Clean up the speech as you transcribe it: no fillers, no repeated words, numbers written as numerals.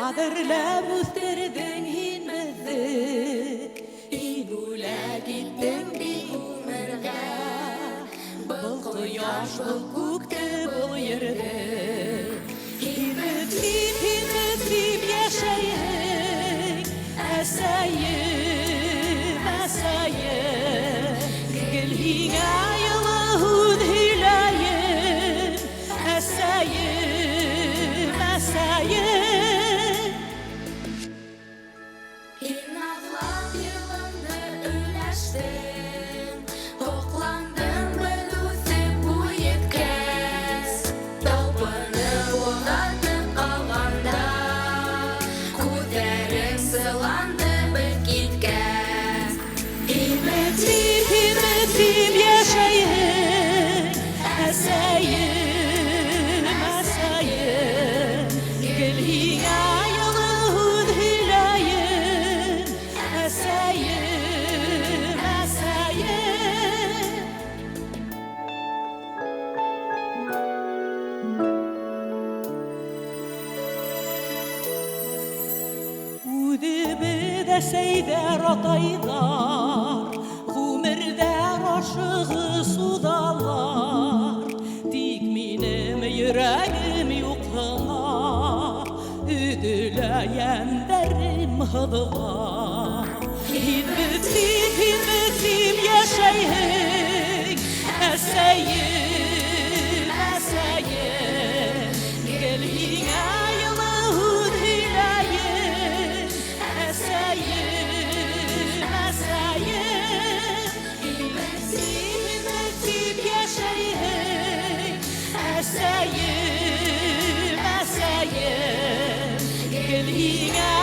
Adırla müsterdin hinmedi İbula gittin bir umarga Bıl kuyaş bıl kukte bıl yerde Himmetliyim yaşayın Esayim, esayim Gel hina yılahud hilayim Esayim, esayim İnadlap yılında öleştim Hoklandım bölüse bu yetkez Dalpını olandım kalanda Kuderim sılandı bir gitkez Himmetliyim yaşayın Esayim, esayim Gel hina yılahud hilayim Esayim, esayim Udibide seyder ataydar Gumerde aşığı sudalar Dikminim yüreğim yuklana Üdüleyen derim hıdığa Himmetliyim yaşayın Esayim, esayim Gel hina yılahud hilayim Esayim, esayim Himmetliyim yaşayın Esayim, esayim Gel hina